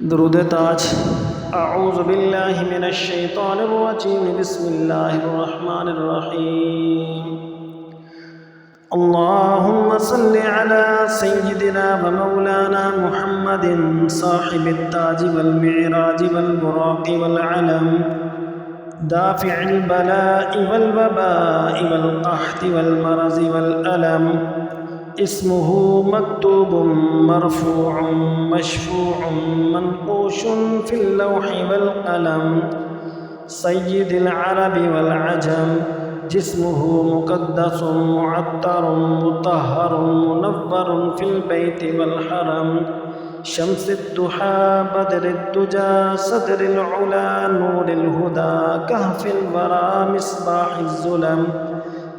درود تاج أعوذ بالله من الشيطان الرجيم بسم الله الرحمن الرحيم اللهم صل على سيدنا ومولانا محمد صاحب التاج والمعراج والبراق والعلم دافع البلاء والوباء والقحط والمرض والألم اسمه مكتوب مرفوع مشفوع منقوش في اللوح والقلم سيد العرب والعجم جسمه مقدس معطر مطهر منور في البيت والحرم شمس الضحى بدر الدجى صدر العلا نور الهدى كهف الورى مصباح الظلم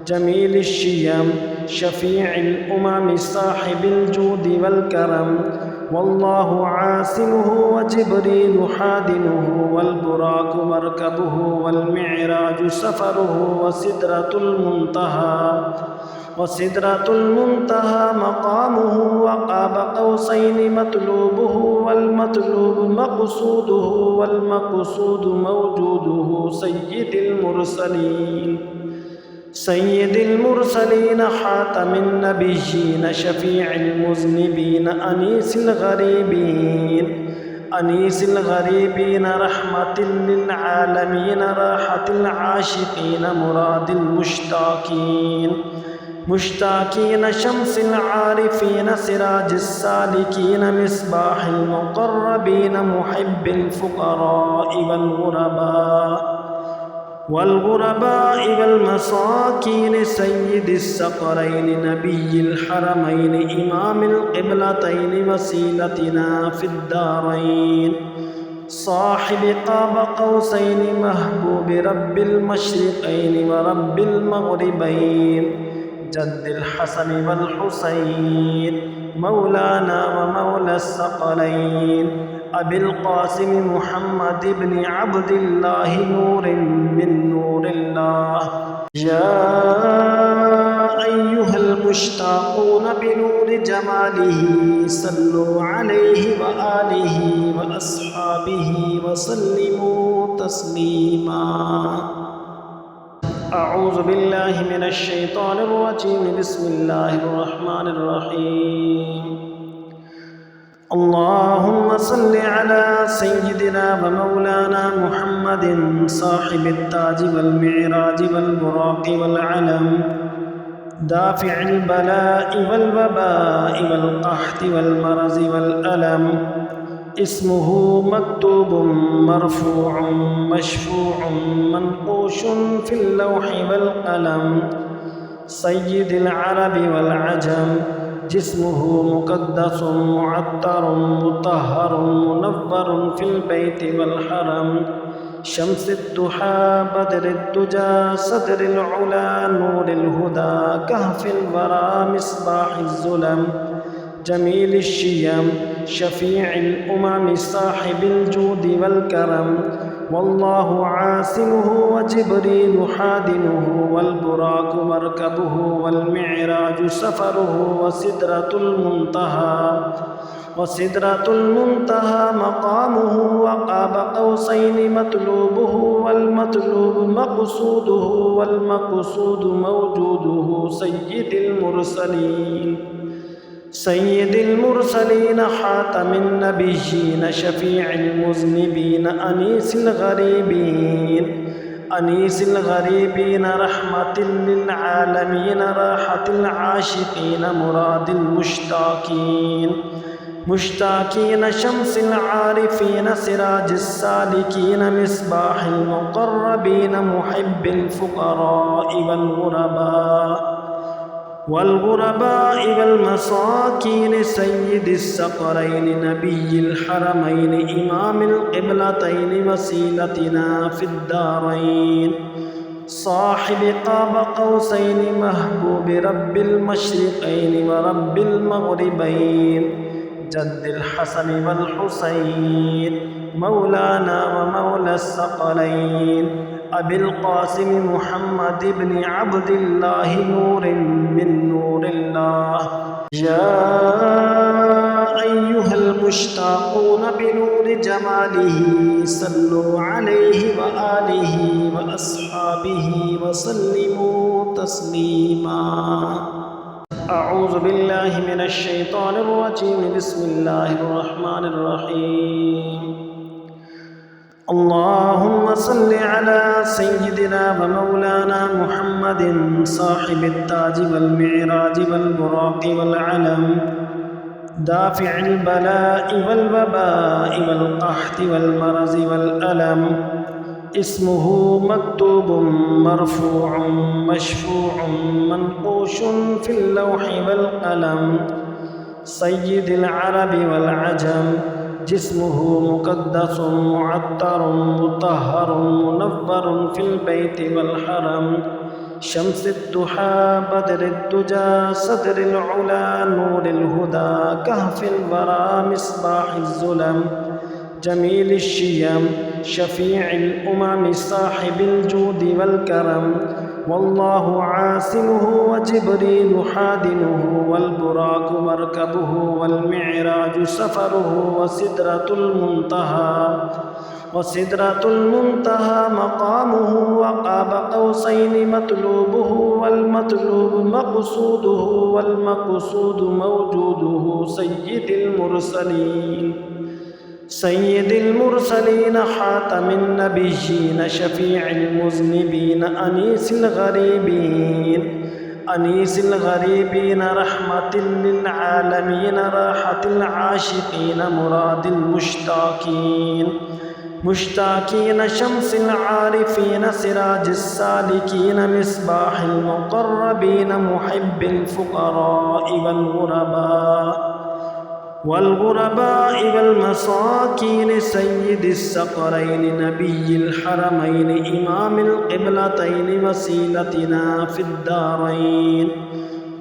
جميل الشيم شفيع الأمم صاحب الجود والكرم والله عاصمه وجبريل حادنه والبراق مركبه والمعراج سفره وسدرة المنتهى مقامه وقاب قوسين مطلوبه والمطلوب مقصوده والمقصود موجوده سيد المرسلين حاتم النبيين شفيع المذنبين أنيس الغريبين رحمة للعالمين راحة العاشقين مراد مشتاقين شمس العارفين سراج السالكين مصباح المقربين محب الفقراء والغرباء والمساكين سيد الثقلين نبي الحرمين إمام القبلتين وسيلتنا في الدارين صاحب قاب قوسين محبوب رب المشرقين ورب المغربين جد الحسن والحسين مولانا ومولى الثقلين أبي القاسم محمد بن عبد الله نور من نور الله يا أيها المشتاقون بنور جماله صلوا عليه وآله وأصحابه وسلموا تسليما أعوذ بالله من الشيطان الرجيم بسم الله الرحمن الرحيم اللهم صل على سيدنا ومولانا محمد صاحب التاج والمعراج والبراق والعلم دافع البلاء والوباء والقحط والمرض والألم اسمه مكتوب مرفوع مشفوع منقوش في اللوح والقلم سيد العرب والعجم جسمه مقدس معطر مطهر منور في البيت والحرم شمس الضحى بدر الدجى صدر العلا نور الهدى كهف الورى مصباح الظلم جميل الشيم شفيع الأمم صاحب الجود والكرم والله عاصمه وجبريل حادنه والبراق مركبه والمعراج سفره وسدرة المنتهى مقامه وقاب قوسين مطلوبه والمطلوب مقصوده والمقصود موجوده سيد المرسلين حاتم النبيين شفيع المذنبين أنيس الغريبين رحمة للعالمين راحة العاشقين مراد مشتاقين شمس العارفين سراج السالكين مصباح المقربين محب الفقراء والغرباء والمساكين سيد الثقلين نبي الحرمين إمام القبلتين وسيلتنا في الدارين صاحب قاب قوسين محبوب رب المشرقين ورب المغربين جد الحسن والحسين مولانا ومولى الثقلين أبي القاسم محمد بن عبد الله نور من نور الله يا أيها المشتاقون بنور جماله صلوا عليه وآله وأصحابه وسلموا تسليما أعوذ بالله من الشيطان الرجيم بسم الله الرحمن الرحيم اللهم صل على سيدنا ومولانا محمد صاحب التاج والمعراج والبراق والعلم دافع البلاء والوباء والقحط والمرض والألم اسمه مكتوب مرفوع مشفوع منقوش في اللوح والقلم سيد العرب والعجم جسمه مقدس معطر مطهر منور في البيت والحرم شمس الضحى بدر الدجى صدر العلا نور الهدى كهف الورى مصباح الظلم جميل الشيم شفيع الأمم صاحب الجود والكرم والله عاصمه وجبريل حادنه والبراق مركبه والمعراج سفره وسدرة المنتهى مقامه وقاب قوسين مطلوبه والمطلوب مقصوده والمقصود موجوده سيد المرسلين خاتم النبيين شفيع المذنبين أنيس الغريبين رحمة للعالمين راحة العاشقين مراد مشتاقين شمس العارفين سراج السالكين مصباح المقربين محب الفقراء والغرباء والمساكين سيد الثقلين نبي الحرمين إمام القبلتين وسيلتنا في الدارين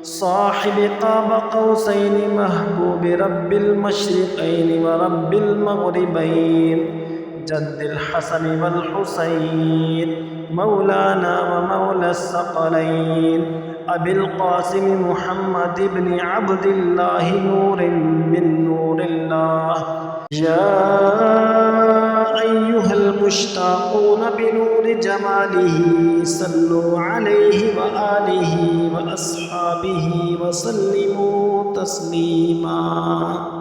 صاحب قاب قوسين محبوب رب المشرقين ورب المغربين جد الحسن والحسين مولانا ومولى الثقلين أبي القاسم محمد بن عبد الله نور من نور الله يا أيها المشتاقون بنور جماله صلوا عليه وآله وأصحابه وسلموا تسليما